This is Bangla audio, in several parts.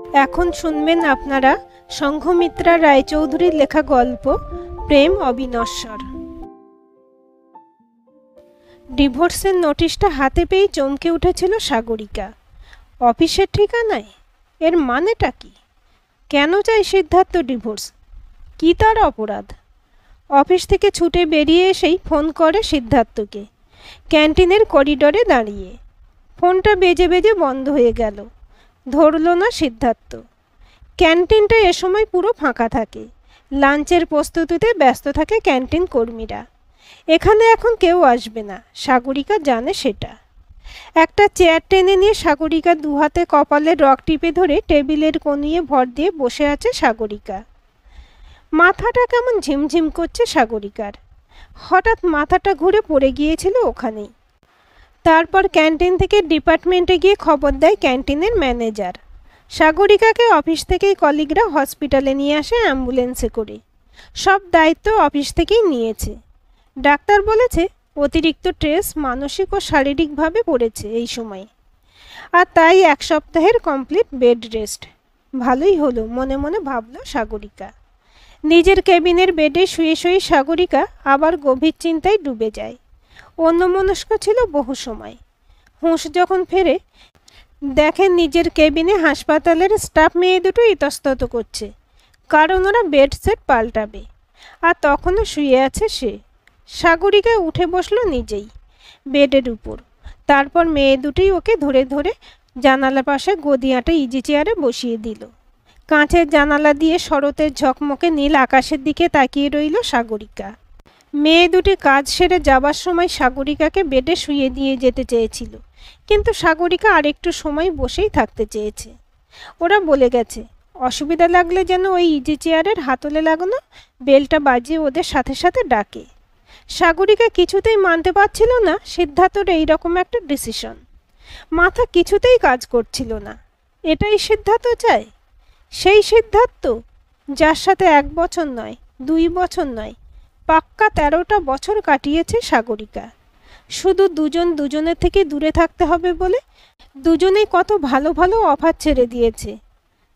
এখন শুনবেন আপনারা সংঘমিত্রা রায়চৌধুরীর লেখা গল্প প্রেম অবিনশ্বর। ডিভোর্সের নোটিশটা হাতে পেয়ে চমকে উঠেছিল সাগরিকা। অফিসের ঠিকানায়? এর মানেটা কি? কেন চাই সিদ্ধার্থ ডিভোর্স? কি তার অপরাধ? অফিস থেকে ছুটে বেরিয়ে এসেই ফোন করে সিদ্ধার্থকে, ক্যান্টিনের করিডোরে দাঁড়িয়ে। ফোনটা বেজে বেজে বন্ধ হয়ে গেল, ধরল না সিদ্ধার্থ। ক্যান্টিনটা এ সময় পুরো ফাঁকা থাকে, লাঞ্চের প্রস্তুতিতে ব্যস্ত থাকে ক্যান্টিন কর্মীরা। এখানে এখন কেউ আসবে না, সাগরিকা জানে সেটা। একটা চেয়ার টেনে নিয়ে সাগরিকা দুহাতে কপালের রক টিপে ধরে টেবিলের কোণিয়ে ভর দিয়ে বসে আছে সাগরিকা। মাথাটা কেমন ঝিমঝিম করছে সাগরিকার। হঠাৎ মাথাটা ঘুরে পড়ে গিয়েছিল ওখানেই। তারপর ক্যান্টিন থেকে ডিপার্টমেন্টে গিয়ে খবর দেয় ক্যান্টিনের ম্যানেজার। সাগরিকাকে অফিস থেকেই কলিগরা হসপিটালে নিয়ে আসে অ্যাম্বুলেন্সে করে। সব দায়িত্ব অফিস থেকেই নিয়েছে। ডাক্তার বলেছে অতিরিক্ত স্ট্রেস মানসিক ও শারীরিকভাবে পড়েছে এই সময়ে, আর তাই 1 সপ্তাহের কমপ্লিট বেড রেস্ট। ভালোই হলো মনে মনে ভাবল সাগরিকা। নিজের কেবিনের বেডে শুয়ে শুয়ে সাগরিকা আবার গভীর চিন্তায় ডুবে যায়। অন্যমনস্ক ছিল বহু সময়। হুঁশ যখন ফেরে, দেখেন নিজের কেবিনে হাসপাতালের স্টাফ মেয়ে দুটো ইতস্তত করছে, কারণ ওরা বেড সেট পাল্টাবে। আর তখনও শুয়ে আছে সে। সাগরিকা উঠে বসলো নিজেই বেডের উপর। তারপর মেয়ে দুটোই ওকে ধরে ধরে জানালা পাশে গদিয়াটা ইজি চেয়ারে বসিয়ে দিল। কাঁচের জানালা দিয়ে শরতের ঝকমকে নীল আকাশের দিকে তাকিয়ে রইল সাগরিকা। মেয়ে দুটি কাজ সেরে যাবার সময় সাগরিকাকে বেডে শুয়ে দিয়ে যেতে চেয়েছিল, কিন্তু সাগরিকা আরেকটু সময় বসেই থাকতে চেয়েছে। ওরা বলে গেছে অসুবিধা লাগলে যেন ওই ইজি চেয়ারের হাতলে লাগানো বেলটা বাজিয়ে ওদের সাথে সাথে ডাকে। সাগরিকা কিছুতেই মানতে পারছিল না সিদ্ধার্থর এইরকম একটা ডিসিশন। মাথা কিছুতেই কাজ করছিল না। এটাই সিদ্ধার্থ চায়? সেই সিদ্ধার্থ যার সাথে 1 বছর নয়, 2 বছর নয়, পাক্কা 13টা বছর কাটিয়েছে সাগরিকা। শুধু দুজন দুজনের থেকে দূরে থাকতে হবে বলে দুজনেই কত ভালো ভালো অফার ছেড়ে দিয়েছে।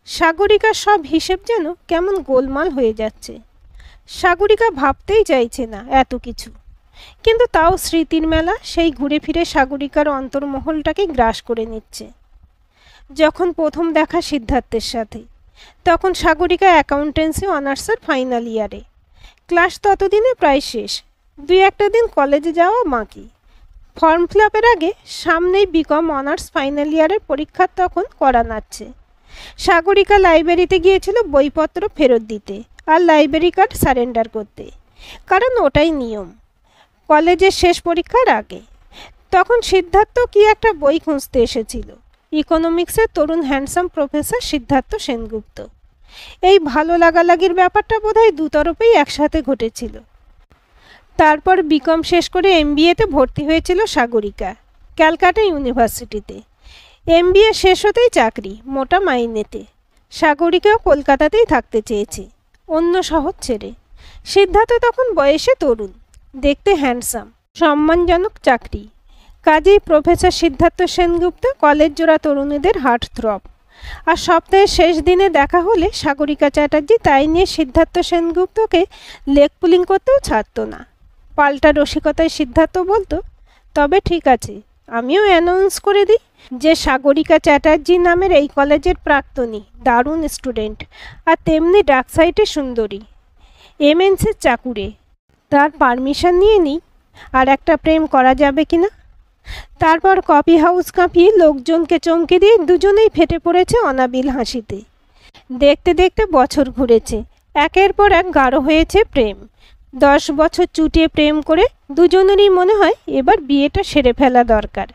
সাগরিকার সব হিসেব যেন কেমন গোলমাল হয়ে যাচ্ছে। সাগরিকা ভাবতেই চাইছে না এত কিছু, কিন্তু তাও স্মৃতির মেলা সেই ঘুরে ফিরে সাগরিকার অন্তর্মহলটাকে গ্রাস করে নিচ্ছে। যখন প্রথম দেখা সিদ্ধার্থের সাথে, তখন সাগরিকা অ্যাকাউন্টেন্সি অনার্সের ফাইনাল ইয়ারে। ক্লাস ততদিনে প্রায় শেষ, 2-1টা দিন কলেজে যাওয়া বাকি। ফর্ম ফিল আপের আগে সামনেই বিকম অনার্স ফাইনাল ইয়ারের পরীক্ষার তখন করা নাচ্ছে। সাগরিকা লাইব্রেরিতে গিয়েছিল বইপত্র ফেরত দিতে আর লাইব্রেরি কার্ড সারেন্ডার করতে, কারণ ওটাই নিয়ম কলেজের শেষ পরীক্ষার আগে। তখন সিদ্ধার্থ কি একটা বই খুঁজতে এসেছিল, ইকোনমিক্সের তরুণ হ্যান্ডসাম প্রফেসর সিদ্ধার্থ সেনগুপ্ত। এই ভালো লাগালাগির ব্যাপারটা বোধহয় দুতরফেই একসাথে ঘটেছিল। তারপর বিকম শেষ করে MBA-তে ভর্তি হয়েছিল সাগরিকা ক্যালকাটা ইউনিভার্সিটিতে। MBA শেষ হতেই চাকরি, মোটা মাইনেতে। সাগরিকাও কলকাতাতেই থাকতে চেয়েছে, অন্য শহর ছেড়ে। সিদ্ধার্থ তখন বয়সে তরুণ, দেখতে হ্যান্ডসাম, সম্মানজনক চাকরি। কাজেই প্রফেসর সিদ্ধার্থ সেনগুপ্ত কলেজ জোড়া তরুণীদের হার্ট থ্রব। আর সপ্তাহের শেষ দিনে দেখা হলে সাগরিকা চ্যাটার্জি তাই নিয়ে সিদ্ধার্থ সেনগুপ্তকে লেগ পুলিং করতেও ছাড়ত না। পাল্টা রসিকতায় সিদ্ধার্থ বলতো, তবে ঠিক আছে, আমিও অ্যানাউন্স করে দিই যে সাগরিকা চ্যাটার্জি নামের এই কলেজের প্রাক্তনী দারুণ স্টুডেন্ট, আর তেমনি ডাক সাইটে সুন্দরী, MNC'র চাকুরে। তার পারমিশন নিয়ে নিই আর একটা প্রেম করা যাবে কিনা। তারপর কফি হাউস কাঁপিয়ে লোকজনকে চমকে দিয়ে দুজনেই ফেটে পড়েছে অনাবিল হাসিতে। দেখতে দেখতে বছর ঘুরেছে, একের পর এক গাঢ় হয়েছে প্রেম। 10 বছর চুটিয়ে প্রেম করে দুজনেরই মনে হয় এবার বিয়েটা সেরে ফেলা দরকার।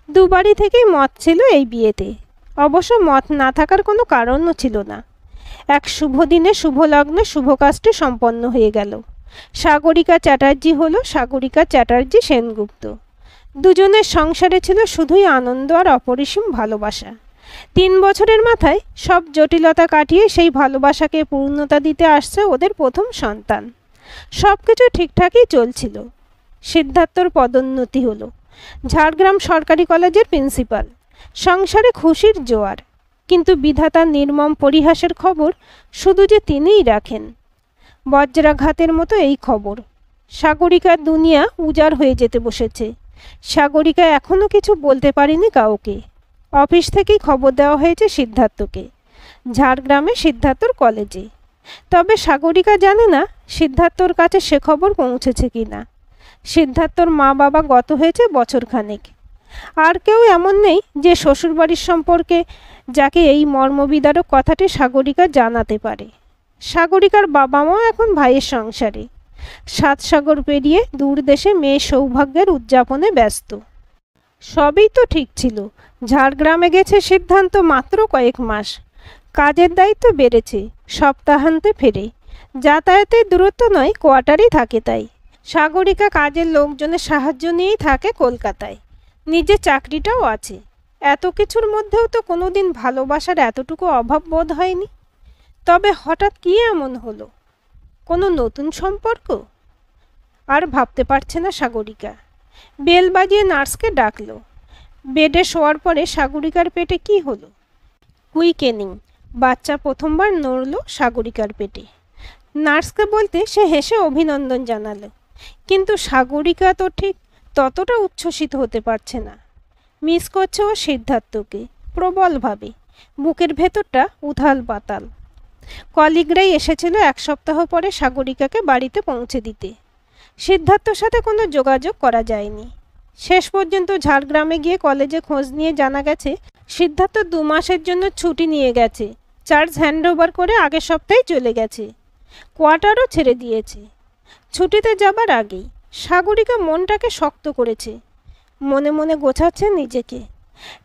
দুবারই থেকেই মত ছিল এই বিয়েতে। অবশ্য মত না থাকার কোনো কারণও ছিল না। এক শুভ দিনে শুভ লগ্নে শুভ কাজটি সম্পন্ন হয়ে গেল। সাগরিকা চ্যাটার্জি হলো সাগরিকা চ্যাটার্জি সেনগুপ্ত। দুজনের সংসারে ছিল শুধুই আনন্দ আর অপরিসীম ভালোবাসা। 3 বছরের মাথায় সব জটিলতা কাটিয়ে সেই ভালোবাসাকে পূর্ণতা দিতে আসছে ওদের প্রথম সন্তান। সব কিছু ঠিকঠাকই চলছিল। সিদ্ধার্থর পদোন্নতি হলো, ঝাড়গ্রাম সরকারি কলেজের প্রিন্সিপাল। সংসারে খুশির জোয়ার। কিন্তু বিধাতার নির্মম পরিহাসের খবর শুধু যে তিনিই রাখেন। বজ্রাঘাতের মতো এই খবর। সাগরিকার দুনিয়া উজাড় হয়ে যেতে বসেছে। সাগরিকা এখনও কিছু বলতে পারেনি কাউকে। অফিস থেকেই খবর দেওয়া হয়েছে সিদ্ধার্থকে, ঝাড়গ্রামে সিদ্ধার্থর কলেজে। তবে সাগরিকা জানে না সিদ্ধার্থর কাছে সে খবর পৌঁছেছে কিনা। সিদ্ধার্থর মা বাবা গত হয়েছে বছরখানেক। আর কেউ এমন নেই যে শ্বশুরবাড়ির সম্পর্কে যাকে এই মর্মবিদারক কথাটি সাগরিকা জানাতে পারে। সাগরিকার বাবা মাও এখন ভাইয়ের সংসারে, 7 সাগর পেরিয়ে দূর দেশে মেয়ে সৌভাগ্যের উদযাপনে ব্যস্ত। সবই তো ঠিক ছিল। ঝাড়গ্রামে গেছে সিদ্ধান্ত মাত্র কয়েক মাস। কাজের দায়িত্ব বেড়েছে, সপ্তাহান্তে ফেরে। যাতায়াতের দূরত্ব নয়, কোয়ার্টারেই থাকে। তাই সাগরিকা কাজের লোকজনের সাহায্য নিয়েই থাকে কলকাতায়। নিজের চাকরিটাও আছে। এত কিছুর মধ্যেও তো কোনোদিন ভালোবাসার এতটুকু অভাব বোধ হয়নি। তবে হঠাৎ কী এমন হলো? কোনো নতুন সম্পর্ক? আর ভাবতে পারছে না সাগরিকা। বেল বাজিয়ে নার্সকে ডাকলো। বেডে শোয়ার পরে সাগরিকার পেটে কি হলো? কুইকেনিং। বাচ্চা প্রথমবার নড়ল সাগরিকার পেটে। নার্সকে বলতে সে হেসে অভিনন্দন জানালো। কিন্তু সাগরিকা তো ঠিক ততটা উচ্ছ্বসিত হতে পারছে না। মিস করছে ও সিদ্ধার্থকে প্রবলভাবে। বুকের ভেতরটা উথাল পাতাল। কলিগরাই এসেছিল 1 সপ্তাহ পরে সাগরিকাকে বাড়িতে পৌঁছে দিতে। সিদ্ধার্থর সাথে কোনো যোগাযোগ করা যায়নি। শেষ পর্যন্ত ঝাড়গ্রামে গিয়ে কলেজে খোঁজ নিয়ে জানা গেছে সিদ্ধার্থ 2 মাসের জন্য ছুটি নিয়ে গেছে। চার্জ হ্যান্ডওভার করে আগের সপ্তাহে চলে গেছে। কোয়ার্টারও ছেড়ে দিয়েছে। ছুটিতে যাবার আগেই সাগরিকা মনটাকে শক্ত করেছে। মনে মনে গোছাচ্ছে নিজেকে।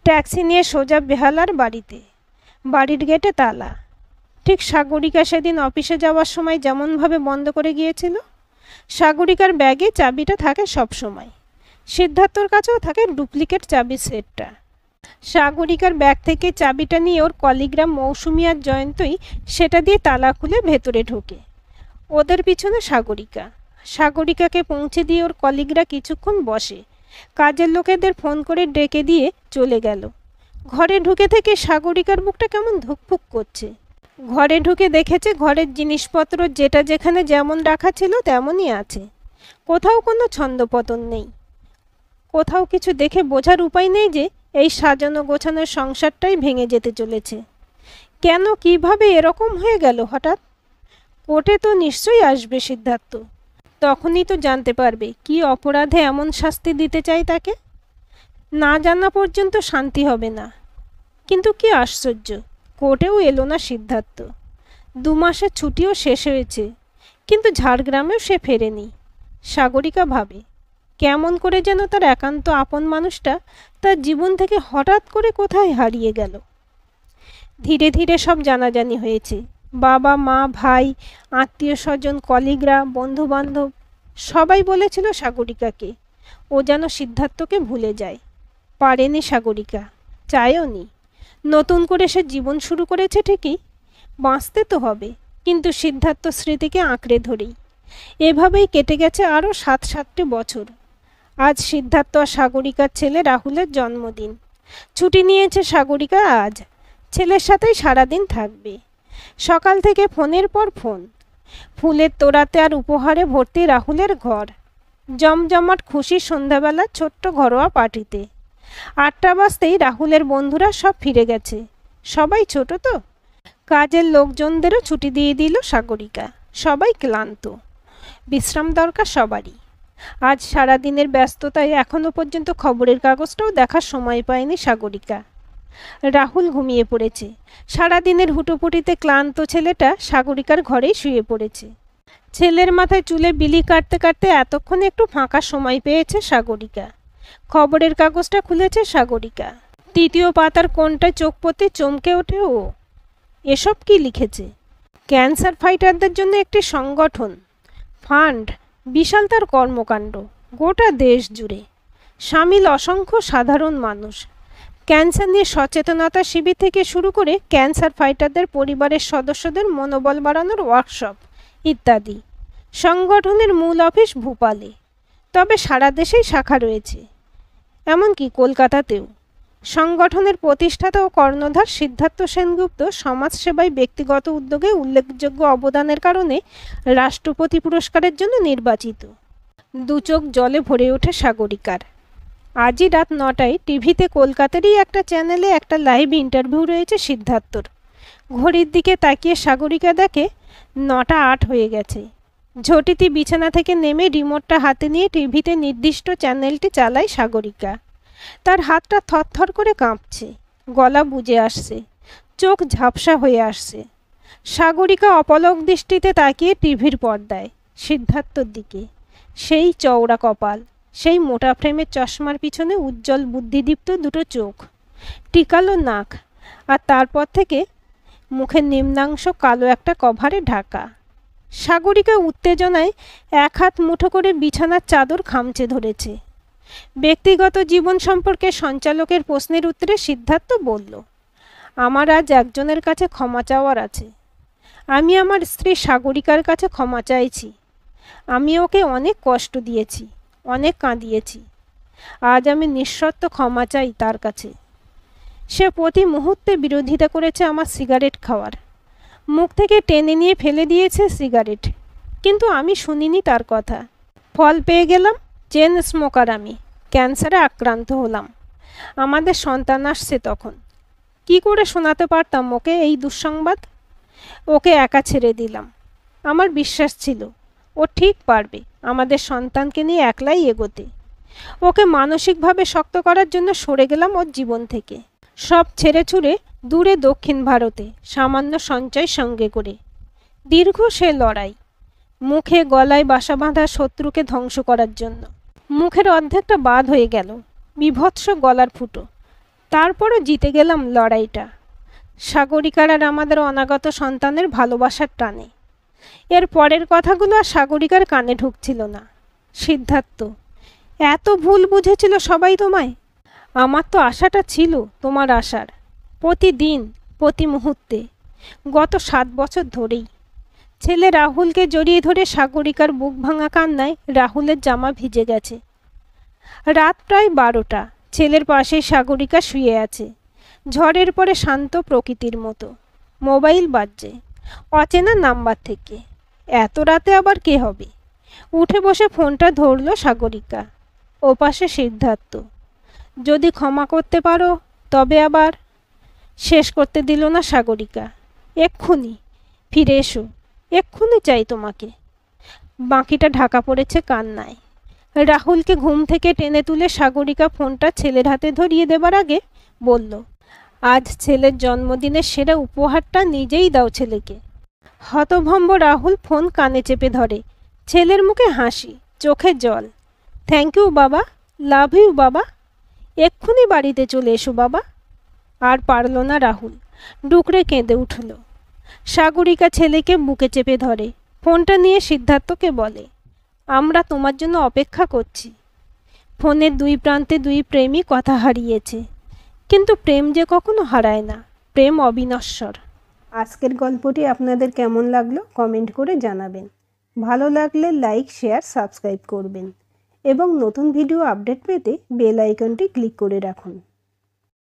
ট্যাক্সি নিয়ে সোজা বেহালার বাড়িতে। বাড়ির গেটে তালা। ঠিক সাগরিকা সেদিন অফিসে যাওয়ার সময় যেমনভাবে বন্ধ করে গিয়েছিল। সাগরিকার ব্যাগে চাবিটা থাকে সব সময়। সিদ্ধার্থর কাছেও থাকে ডুপ্লিকেট চাবির সেটটা। সাগরিকার ব্যাগ থেকে চাবিটা নিয়ে ওর কলিগ্রা মৌসুমি আর জয়ন্তই সেটা দিয়ে তালা খুলে ভেতরে ঢোকে। ওদের পিছনে সাগরিকা। সাগরিকাকে পৌঁছে দিয়ে ওর কলিগরা কিছুক্ষণ বসে। কাজের লোকেদের ফোন করে ডেকে দিয়ে চলে গেল। ঘরে ঢুকে থেকে সাগরিকার বুকটা কেমন ধুকপুক করছে। ঘরে ঢুকে দেখেছে ঘরের জিনিসপত্র যেটা যেখানে যেমন রাখা ছিল তেমনই আছে। কোথাও কোনো ছন্দপতন নেই। কোথাও কিছু দেখে বোঝার উপায় নেই যে এই সাজানো গোছানোর সংসারটাই ভেঙে যেতে চলেছে। কেন, কিভাবে এরকম হয়ে গেল হঠাৎ? কোর্টে তো নিশ্চয়ই আসবে সিদ্ধার্থ। তখনই তো জানতে পারবে কি অপরাধে এমন শাস্তি দিতে চাই তাকে। না জানা পর্যন্ত শান্তি হবে না। কিন্তু কি আশ্চর্য, কোর্টেও এলো না সিদ্ধার্থ। 2 মাসের ছুটিও শেষ হয়েছে, কিন্তু ঝাড়গ্রামেও সে ফেরেনি। সাগরিকা ভাবে কেমন করে যেন তার একান্ত আপন মানুষটা তার জীবন থেকে হঠাৎ করে কোথায় হারিয়ে গেল। ধীরে ধীরে সব জানাজানি হয়েছে। বাবা মা ভাই আত্মীয় স্বজন কলিগরা বন্ধুবান্ধব সবাই বলেছিল সাগরিকাকে ও যেন সিদ্ধার্থকে ভুলে যায়। পারেনি সাগরিকা, চায়ও নি। নতুন করে সে জীবন শুরু করেছে ঠিকই, বাঁচতে তো হবে, কিন্তু সিদ্ধার্থ স্মৃতিকে আঁকড়ে ধরেই। এভাবেই কেটে গেছে আরও 7-7টি বছর। আজ সিদ্ধার্থ আর সাগরিকার ছেলে রাহুলের জন্মদিন। ছুটি নিয়েছে সাগরিকা আজ। ছেলের সাথেই সারাদিন থাকবে। সকাল থেকে ফোনের পর ফোন। ফুলের তোড়াতে আর উপহারে ভর্তি রাহুলের ঘর। জমজমাট খুশি সন্ধ্যাবেলা ছোট্ট ঘরোয়া পার্টিতে। 8টা বাজতেই রাহুলের বন্ধুরা সব ফিরে গেছে। সবাই ছোট তো, কাজের লোকজনদেরও ছুটি দিয়ে দিল সাগরিকা। সবাই ক্লান্ত, বিশ্রাম দরকার সবারই। আজ সারাদিনের ব্যস্ততায় এখনও পর্যন্ত খবরের কাগজটাও দেখার সময় পায়নি সাগরিকা। রাহুল ঘুমিয়ে পড়েছে। সারাদিনের হুটোপুটিতে ক্লান্ত ছেলেটা সাগরিকার ঘরেই শুয়ে পড়েছে। ছেলের মাথায় চুলে বিলি কাটতে কাটতে এতক্ষণে একটু ফাঁকা সময় পেয়েছে সাগরিকা। খবরের কাগজটা খুলেছে সাগরিকা। 3য় পাতার কোণটায় চোখ পড়তে চমকে ওঠে ও। এসব কি লিখেছে? ক্যান্সার ফাইটারদের জন্য একটি সংগঠন, ফান্ড, বিশাল তার কর্মকাণ্ড, গোটা দেশ জুড়ে সামিল অসংখ্য সাধারণ মানুষ। ক্যান্সার নিয়ে সচেতনতা শিবির থেকে শুরু করে ক্যান্সার ফাইটারদের পরিবারের সদস্যদের মনোবল বাড়ানোর ওয়ার্কশপ ইত্যাদি। সংগঠনের মূল অফিস ভোপালে, তবে সারা দেশেই শাখা রয়েছে, এমনকি কলকাতাতেও। সংগঠনের প্রতিষ্ঠাতা ও কর্ণধার সিদ্ধার্থ সেনগুপ্ত সমাজসেবায় ব্যক্তিগত উদ্যোগে উল্লেখযোগ্য অবদানের কারণে রাষ্ট্রপতি পুরস্কারের জন্য নির্বাচিত। দু চোখ জলে ভরে ওঠে সাগরিকার। আজই রাত 9টায় টিভিতে কলকাতারই একটা চ্যানেলে একটা লাইভ ইন্টারভিউ রয়েছে সিদ্ধার্থর। ঘড়ির দিকে তাকিয়ে সাগরিকা দেখে 9টা 8 হয়ে গেছে। ঝটিতি বিছানা থেকে নেমে রিমোটটা হাতে নিয়ে টিভিতে নির্দিষ্ট চ্যানেলটি চালায় সাগরিকা। তার হাতটা থরথর করে কাঁপছে, গলা বুজে আসছে, চোখ ঝাপসা হয়ে আসছে। সাগরিকা অপলক দৃষ্টিতে তাকিয়ে টিভির পর্দায় সিদ্ধার্থর দিকে। সেই চওড়া কপাল, সেই মোটা ফ্রেমের চশমার পিছনে উজ্জ্বল বুদ্ধিদীপ্ত দুটো চোখ, টিকালো নাক, আর তারপর থেকে মুখের নিম্নাংশ কালো একটা কভারে ঢাকা। সাগরিকা উত্তেজনায় এক হাত মুঠো করে বিছানার চাদর খামচে ধরেছে। ব্যক্তিগত জীবন সম্পর্কে সঞ্চালকের প্রশ্নের উত্তরে সিদ্ধার্থ বলল, আমার আজ একজনের কাছে ক্ষমা চাওয়ার আছে। আমি আমার স্ত্রী সাগরিকার কাছে ক্ষমা চাইছি। আমি ওকে অনেক কষ্ট দিয়েছি, অনেক কাঁদিয়েছি। আজ আমি নিঃশর্ত ক্ষমা চাই তার কাছে। সে প্রতি মুহূর্তে বিরোধিতা করেছে আমার সিগারেট খাওয়ার, মুখ থেকে টেনে নিয়ে ফেলে দিয়েছে সিগারেট, কিন্তু আমি শুনিনি তার কথা। ফল পেয়ে গেলাম, চেন স্মোকার আমি, ক্যান্সারে আক্রান্ত হলাম। আমাদের সন্তান আসছে তখন। কি করে শোনাতে পারতাম ওকে এই দুঃসংবাদ? ওকে একা ছেড়ে দিলাম। আমার বিশ্বাস ছিল ও ঠিক পারবে আমাদের সন্তানকে নিয়ে একলাই এগোতে। ওকে মানসিকভাবে শক্ত করার জন্য সরে গেলাম ওর জীবন থেকে, সব ছেড়ে ছুড়ে দূরে দক্ষিণ ভারতে সামান্য সঞ্চয় সঙ্গে করে। দীর্ঘ সে লড়াই, মুখে গলায় বাসা বাঁধা শত্রুকে ধ্বংস করার জন্য। মুখের অর্ধেকটা বাদ হয়ে গেল, বিভৎস গলার ফুটো। তারপরও জিতে গেলাম লড়াইটা, সাগরিকার আর আমাদের অনাগত সন্তানের ভালোবাসার টানে। এর পরের কথাগুলো আর সাগরিকার কানে ঢুকছিল না। সিদ্ধার্থ, এত ভুল বুঝেছিল সবাই তোমায়? আমার তো আশাটা ছিল তোমার আশার, প্রতিদিন প্রতি মুহূর্তে, গত 7 বছর ধরেই। ছেলে রাহুলকে জড়িয়ে ধরে সাগরিকার বুক ভাঙা কান্নায় রাহুলের জামা ভিজে গেছে। রাত প্রায় 12টা। ছেলের পাশে সাগরিকা শুয়ে আছে, ঝড়ের পরে শান্ত প্রকৃতির মতো। মোবাইল বাজছে, অচেনা নাম্বার থেকে। এত রাতে আবার কে হবে? উঠে বসে ফোনটা ধরল সাগরিকা। ওপাশে সিদ্ধার্থ। যদি ক্ষমা করতে পারো তবে আবার। শেষ করতে দিল না সাগরিকা। এক্ষুনি ফিরে এসো, এক্ষুনি চাই তোমাকে। বাকিটা ঢাকা পড়েছে কান্নায়। রাহুলকে ঘুম থেকে টেনে তুলে সাগরিকা ফোনটা ছেলের হাতে ধরিয়ে দেবার আগে বলল, আজ ছেলের জন্মদিনের সেরা উপহারটা নিজেই দাও ছেলেকে। হতভম্ব রাহুল ফোন কানে চেপে ধরে। ছেলের মুখে হাসি, চোখে জল। থ্যাংক ইউ বাবা, লাভ ইউ বাবা, এক্ষুনি বাড়িতে চলে এসো বাবা। আর পারল না রাহুল, ডুকরে কেঁদে উঠল। সাগরিকা ছেলেকে বুকে চেপে ধরে, ফোনটা নিয়ে সিদ্ধার্থকে বলে, আমরা তোমার জন্য অপেক্ষা করছি। ফোনের দুই প্রান্তে দুই প্রেমী কথা হারিয়েছে, কিন্তু প্রেম যে কখনো হারায় না, প্রেম অবিনশ্বর। আজকের গল্পটি আপনাদের কেমন লাগলো কমেন্ট করে জানাবেন। ভালো লাগলে লাইক, শেয়ার, সাবস্ক্রাইব করবেন এবং নতুন ভিডিও আপডেট পেতে বেল আইকনটি ক্লিক করে রাখুন।